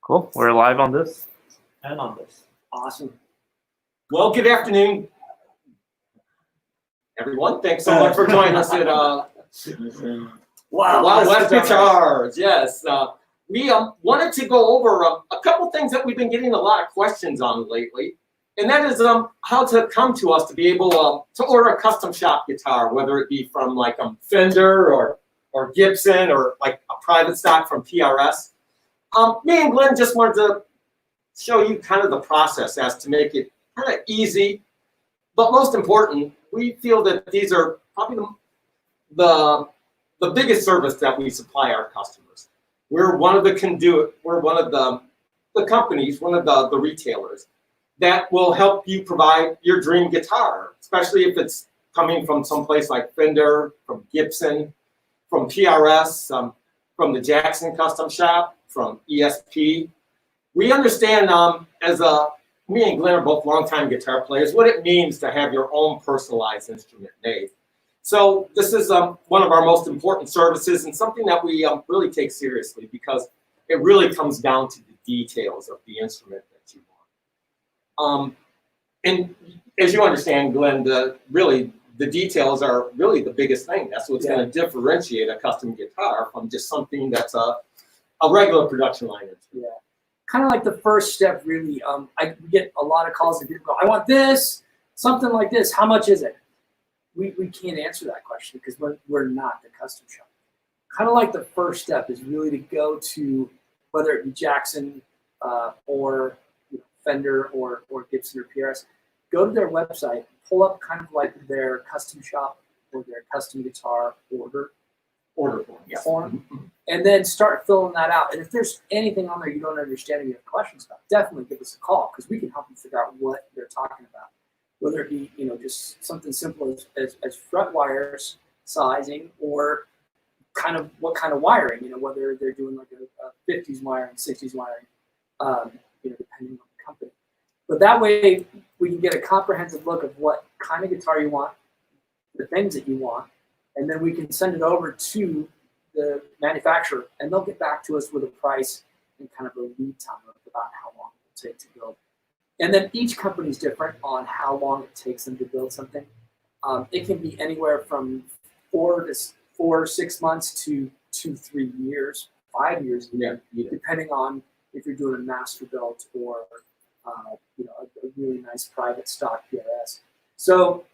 Cool. We're live on this. And on this. Awesome. Well, good afternoon, everyone. Thanks so much for joining us at West Guitars. Yes. We wanted to go over a couple things that we've been getting a lot of questions on lately. And that is how to come to us to be able to order a custom shop guitar, whether it be from like Fender or Gibson or like a private stock from PRS. Me and Glenn just wanted to show you kind of the process as to make it kind of easy. But most important, we feel that these are probably the biggest service that we supply our customers. We're one of the companies, one of the retailers that will help you provide your dream guitar, especially if it's coming from someplace like Fender, from Gibson, from PRS, from the Jackson Custom Shop, from ESP. We understand, me and Glenn are both longtime guitar players, what it means to have your own personalized instrument made. So this is one of our most important services and something that we really take seriously because it really comes down to the details of the instrument that you want. And as you understand, Glenn, the details are really the biggest thing. That's what's going to differentiate a custom guitar from just something that's a regular production line instrument. Yeah. Kind of like the first step, really. I get a lot of calls that people go, I want this, something like this. How much is it? We can't answer that question because we're not the custom shop. Kind of like the first step is really to go to, whether it be Jackson or Fender or Gibson or PRS, go to their website, pull up kind of like their custom shop or their custom guitar order form, and then start filling that out. And if there's anything on there you don't understand or you have questions about, definitely give us a call because we can help you figure out what they're talking about. Whether it be just something simple as fret wires sizing or kind of what kind of wiring, whether they're doing like a 50s wiring, 60s wiring, depending on the company. But that way we can get a comprehensive look of what kind of guitar you want, the things that you want, and then we can send it over to the manufacturer, and they'll get back to us with a price and kind of a lead time of about how long it will take to build. And then each company is different on how long it takes them to build something. It can be anywhere from 4 to 6 months to 2-3 years, 5 years, depending on if you're doing a master build or a really nice private stock PRS. So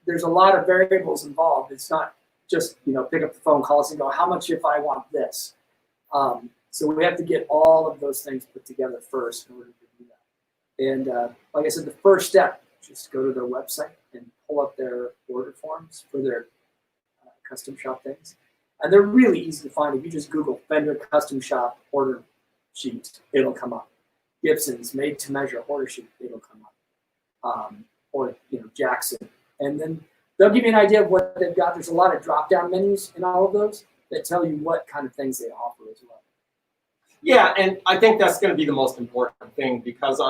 there's a lot of variables involved. It's not just pick up the phone, call us and go, how much if I want this? So we have to get all of those things put together first in order to do that. And like I said, the first step, just go to their website and pull up their order forms for their custom shop things. And they're really easy to find. If you just Google Fender custom shop order sheet, it'll come up. Gibson's made to measure order sheet, it'll come up. Or Jackson. And then they'll give you an idea of what they've got. There's a lot of drop-down menus in all of those that tell you what kind of things they offer as well. Yeah, and I think that's going to be the most important thing because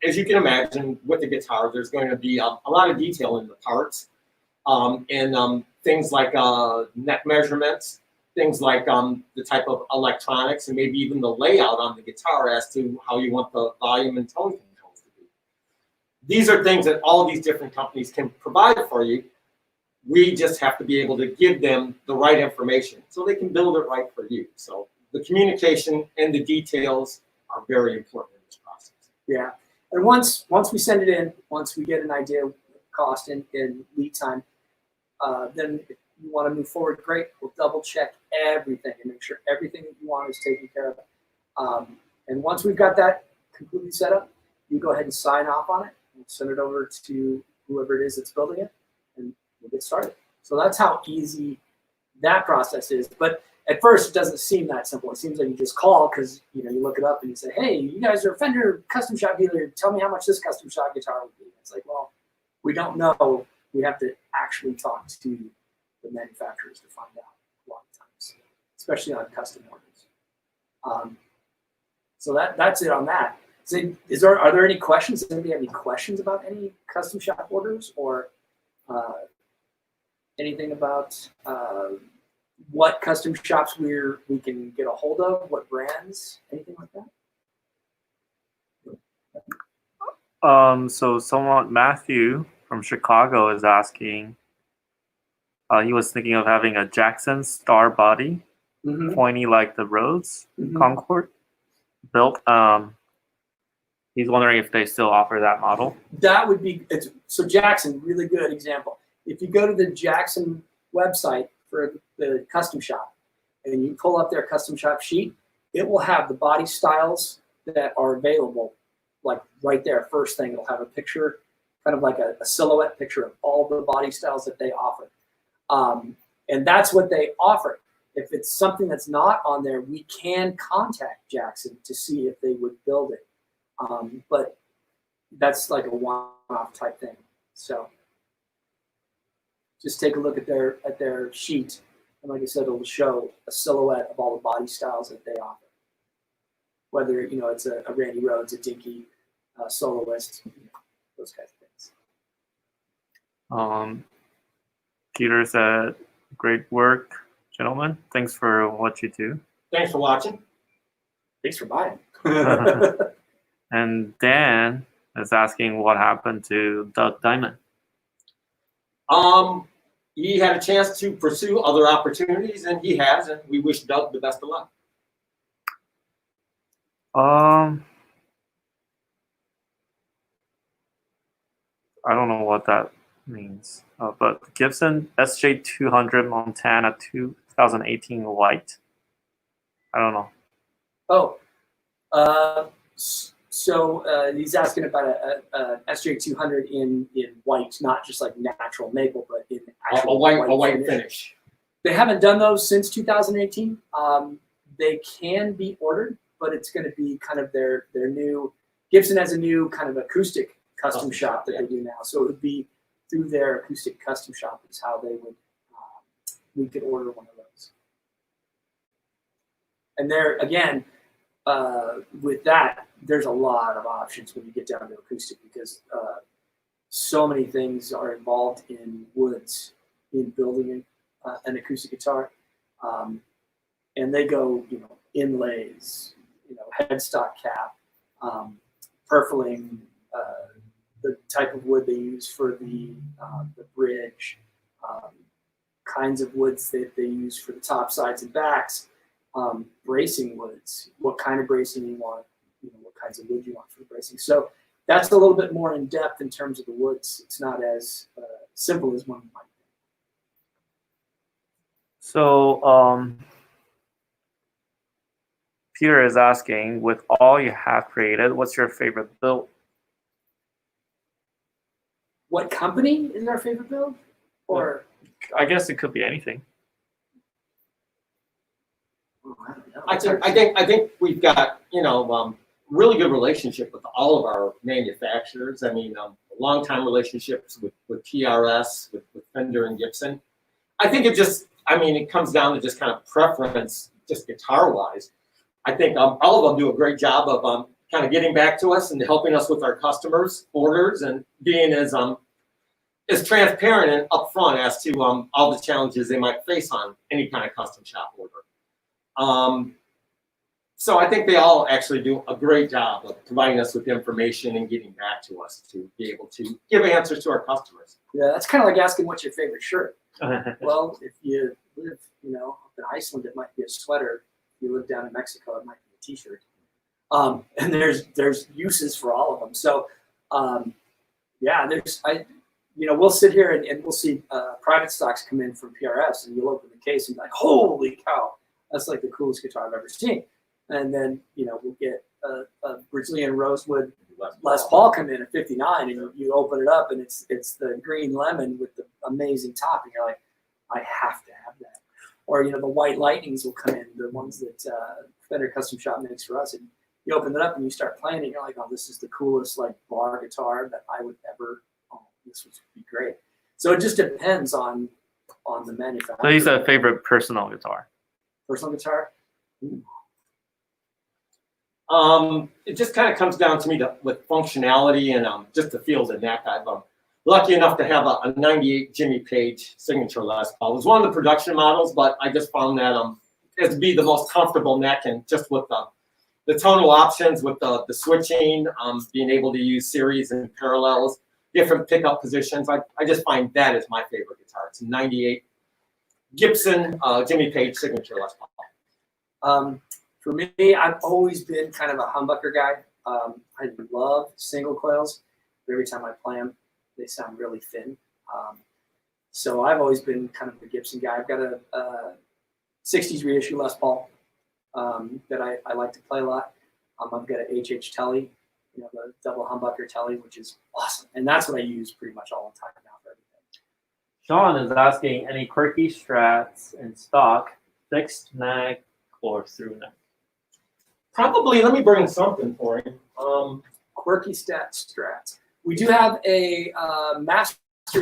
as you can imagine, with the guitar, there's going to be a lot of detail in the parts and things like neck measurements, things like the type of electronics, and maybe even the layout on the guitar as to how you want the volume and tone controls to be. These are things that all these different companies can provide for you. We just have to be able to give them the right information so they can build it right for you. So the communication and the details are very important in this process. Yeah. And once we send it in, once we get an idea of cost and lead time, then if you want to move forward, great. We'll double check everything and make sure everything that you want is taken care of. And once we've got that completely set up, you go ahead and sign off on it and send it over to whoever it is that's building it, and we'll get started. So that's how easy that process is. But at first, it doesn't seem that simple. It seems like you just call because you look it up and you say, hey, you guys are a Fender custom shop dealer. Tell me how much this custom shop guitar would be. It's like, well, we don't know. We have to actually talk to the manufacturers to find out a lot of times, especially on custom orders. So that's it on that. So are there any questions? Does anybody have any questions about any custom shop orders or anything about what custom shops we can get a hold of, what brands, anything like that? So someone, Matthew from Chicago, is asking. He was thinking of having a Jackson Star body, pointy like the Rhodes Concorde, built. He's wondering if they still offer that model. That would be so Jackson, really good example. If you go to the Jackson website for the custom shop and you pull up their custom shop sheet, it will have the body styles that are available, like right there. First thing, it'll have a picture, kind of like a silhouette picture of all the body styles that they offer. And that's what they offer. If it's something that's not on there, we can contact Jackson to see if they would build it. But that's like a one-off type thing. So just take a look at their sheet, and like I said, it'll show a silhouette of all the body styles that they offer. Whether it's a Randy Rhodes, a Dinky, soloist, those kinds of things. Peter said, "Great work, gentlemen. Thanks for what you do." Thanks for watching. Thanks for buying. And Dan is asking what happened to Doug Diamond. He had a chance to pursue other opportunities, and he has, and we wish Doug the best of luck. I don't know what that means, but Gibson SJ200 Montana 2018 white. I don't know. So he's asking about a SJ200 in white, not just like natural maple, but in actual a white finish. They haven't done those since 2018. They can be ordered, but it's going to be kind of their new. Gibson has a new kind of acoustic custom shop that they do now, so it would be through their acoustic custom shop is how they would. We could order one of those, and there again. With that, there's a lot of options when you get down to acoustic because so many things are involved in woods in building an acoustic guitar, and they go, inlays, headstock cap, purfling, the type of wood they use for the bridge, kinds of woods that they use for the top sides and backs. Bracing woods, what kind of bracing you want, what kinds of wood you want for the bracing. So that's a little bit more in depth in terms of the woods. It's not as simple as one might think. So Peter is asking, with all you have created, what's your favorite build? What company is our favorite build? Or I guess it could be anything. I think we've got really good relationship with all of our manufacturers. I mean, long-time relationships with TRS, with Fender and Gibson. I think it comes down to just kind of preference, just guitar-wise. I think all of them do a great job of kind of getting back to us and helping us with our customers' orders and being as transparent and upfront as to all the challenges they might face on any kind of custom shop order. So I think they all actually do a great job of providing us with information and getting back to us to be able to give answers to our customers. Yeah, that's kind of like asking what's your favorite shirt. Well, if you live, up in Iceland, it might be a sweater. If you live down in Mexico, it might be a T-shirt. And there's uses for all of them. So, we'll sit here and we'll see private stocks come in from PRS, and you'll open the case and be like, holy cow, that's like the coolest guitar I've ever seen. And then, we'll get a Brazilian rosewood Les Paul come in at 59, and you open it up, and it's the green lemon with the amazing top, and you're like, I have to have that. Or the white lightnings will come in, the ones that Fender Custom Shop makes for us, and you open it up and you start playing it, and you're like, oh, this is the coolest bar guitar that I would ever own. This would be great. So it just depends on the manufacturer. So you said favorite personal guitar. Personal guitar. Ooh. It just kind of comes down to me with functionality and just the feel of the neck. I'm lucky enough to have a 98 Jimmy Page signature Les Paul. It was one of the production models, but I just found that as to be the most comfortable neck, and just with the tonal options with the switching, being able to use series and parallels, different pickup positions. I just find that is my favorite guitar. It's a 98 Gibson Jimmy Page signature Les Paul. For me, I've always been kind of a humbucker guy. I love single coils. But every time I play them, they sound really thin. So I've always been kind of the Gibson guy. I've got a 60s reissue Les Paul that I like to play a lot. I've got an HH Telly, the double humbucker Telly, which is awesome. And that's what I use pretty much all the time now for everything. Sean is asking, any quirky strats in stock, fixed neck or through neck? Probably, let me bring something for you. Quirky strats. We do have a master.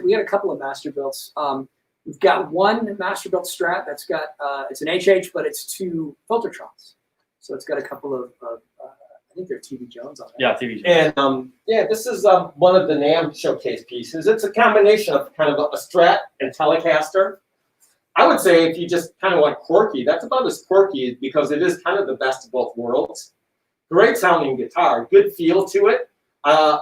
We had a couple of master builds. We've got one master built Strat that's got it's an HH, but it's 2 Filtertrons. So it's got a couple of I think they're TV Jones on it. Yeah, TV Jones. And yeah, this is one of the NAMM showcase pieces. It's a combination of kind of a Strat and Telecaster. I would say if you just kind of want quirky, that's about as quirky because it is kind of the best of both worlds. Great sounding guitar, good feel to it.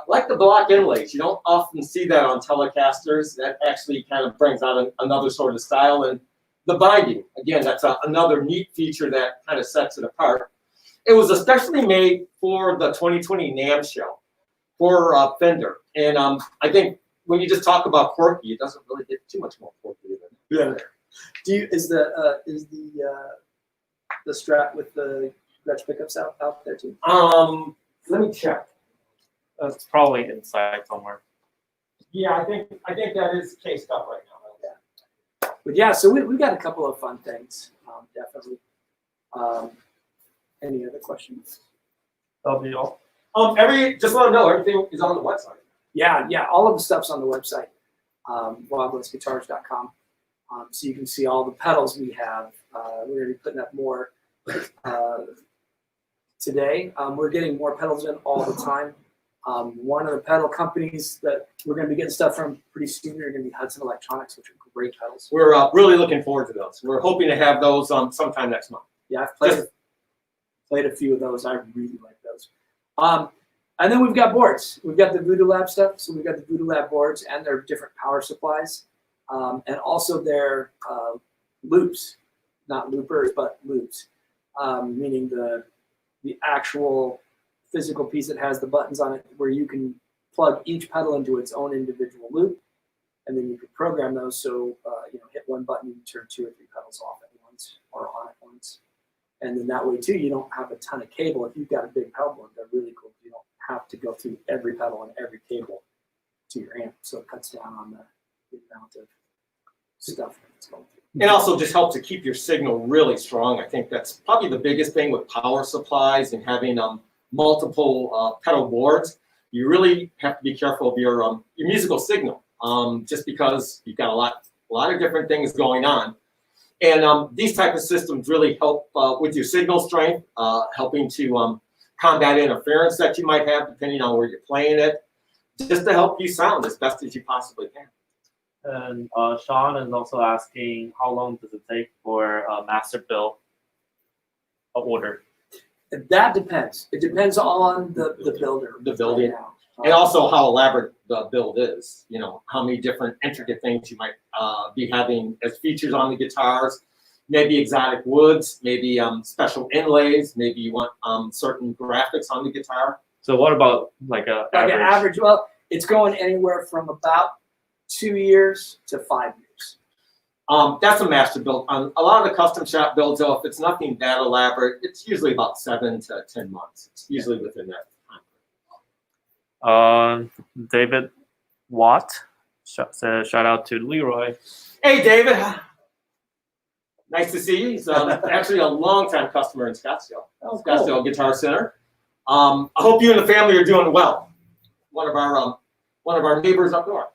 Like the block inlays, you don't often see that on Telecasters. That actually kind of brings out another sort of style. And the binding, again, that's another neat feature that kind of sets it apart. It was especially made for the 2020 NAMM show for Fender. And I think when you just talk about quirky, it doesn't really get too much more quirky than that. Is the Strat with the Gretsch pickups out there too? Let me check. It's probably inside somewhere. Yeah, I think that is cased up right now. Yeah. But yeah, so we got a couple of fun things, definitely. Any other questions? That'll be all. Just let them know everything is on the website. Yeah, all of the stuff's on the website, wildwestguitars.com. So you can see all the pedals we have. We're going to be putting up more today. We're getting more pedals in all the time. One of the pedal companies that we're going to be getting stuff from pretty soon are going to be Hudson Electronics, which are great pedals. We're really looking forward to those. We're hoping to have those sometime next month. Yeah, I've played a few of those. I really like those. And then we've got boards. We've got the Voodoo Lab stuff. So we've got the Voodoo Lab boards and their different power supplies. And also their loops, not loopers, but loops, meaning the actual physical piece that has the buttons on it where you can plug each pedal into its own individual loop, and then you can program those so hit one button, you turn 2 or 3 pedals off at once or on at once. And then that way too, you don't have a ton of cable. If you've got a big pedal board, they're really cool. You don't have to go through every pedal and every cable to your amp, so it cuts down on the amount of stuff that's going through. It also just helps to keep your signal really strong. I think that's probably the biggest thing with power supplies and having multiple pedal boards. You really have to be careful of your musical signal, just because you've got a lot of different things going on. And these type of systems really help with your signal strength, helping to combat interference that you might have depending on where you're playing it, just to help you sound as best as you possibly can. And Sean is also asking, how long does it take for a master build order? That depends. It depends on the builder. The building. And also how elaborate the build is. How many different intricate things you might be having as features on the guitars. Maybe exotic woods, maybe special inlays, maybe you want certain graphics on the guitar. So what about like an average? Well, it's going anywhere from about 2 years to 5 years. That's a master build. A lot of the custom shop builds, though, if it's nothing that elaborate, it's usually about 7 to 10 months. It's usually within that time. David Watt says, shout out to Leroy. Hey, David. Nice to see you. He's actually a longtime customer in Scottsdale. Scottsdale Guitar Center. I hope you and the family are doing well. One of our neighbors up north.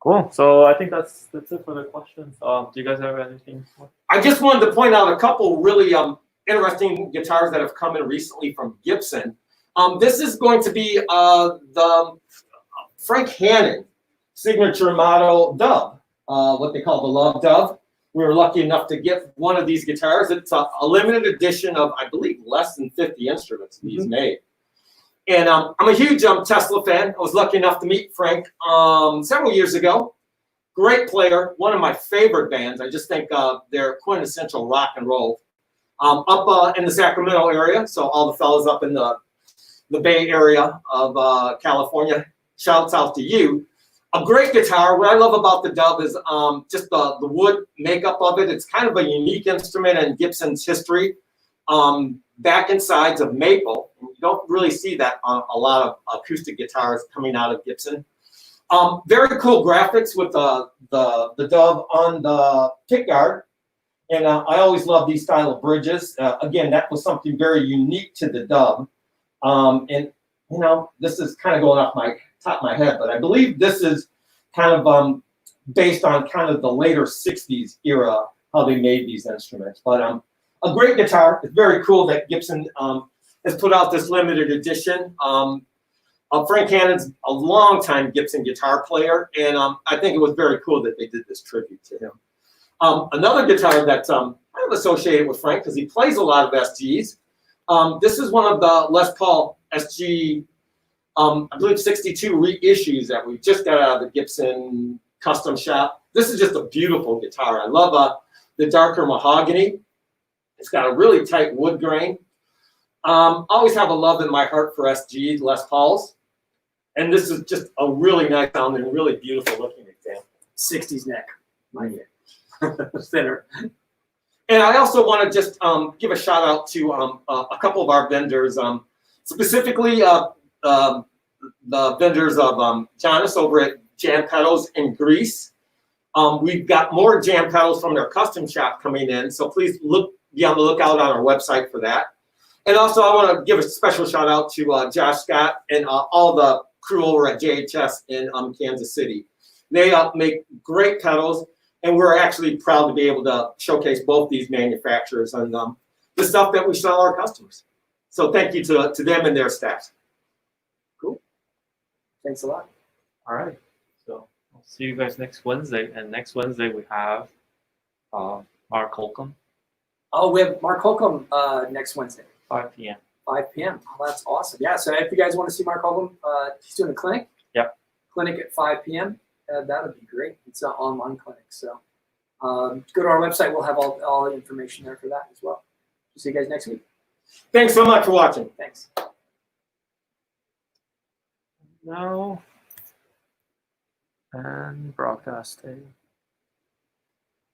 Cool. So I think that's it for the questions. Do you guys have anything more? I just wanted to point out a couple really interesting guitars that have come in recently from Gibson. This is going to be the Frank Hannon signature model Dove, what they call the Love Dove. we were lucky enough to get one of these guitars. It's a limited edition of, I believe, less than 50 instruments he's made. And I'm a huge Tesla fan. I was lucky enough to meet Frank several years ago. Great player, one of my favorite bands. I just think they're quintessential rock and roll. Up in the Sacramento area, so all the fellas up in the Bay Area of California, shouts out to you. A great guitar. What I love about the Dub is just the wood makeup of it. It's kind of a unique instrument in Gibson's history. Back and sides of maple. You don't really see that on a lot of acoustic guitars coming out of Gibson. Very cool graphics with the Dub on the pickguard. And I always love these style of bridges. Again, that was something very unique to the Dub. And, you know, this is kind of going off my top of my head, but I believe this is kind of based on kind of the later 60s era, how they made these instruments. But a great guitar. It's very cool that Gibson has put out this limited edition. Frank Hannon's a longtime Gibson guitar player, and I think it was very cool that they did this tribute to him. Another guitar that's kind of associated with Frank, because he plays a lot of SGs. This is one of the Les Paul SG, I believe 62 reissues that we just got out of the Gibson custom shop. This is just a beautiful guitar. I love the darker mahogany. It's got a really tight wood grain. Always have a love in my heart for SG Les Pauls. And this is just a really nice sound and really beautiful looking example. 60s neck, my thinner. And I also want to just give a shout out to a couple of our vendors, specifically the vendors of Jonas over at Jam Pedals in Greece. We've got more jam pedals from their custom shop coming in, so please be on the lookout on our website for that. And also I want to give a special shout out to Josh Scott and all the crew over at JHS in Kansas City. They make great pedals, and we're actually proud to be able to showcase both these manufacturers and the stuff that we sell our customers. So thank you to them and their staff. Cool. Thanks a lot. All right. So I'll see you guys next Wednesday. And next Wednesday we have Mark Holcomb. Oh, we have Mark Holcomb next Wednesday. 5 p.m. 5 p.m. Oh, that's awesome. Yeah, so if you guys want to see Mark Holcomb, he's doing a clinic. Yep. Clinic at 5 p.m. That would be great. It's an online clinic. So go to our website. We'll have all the information there for that as well. See you guys next week. Thanks so much for watching. Thanks. No. And broadcasting.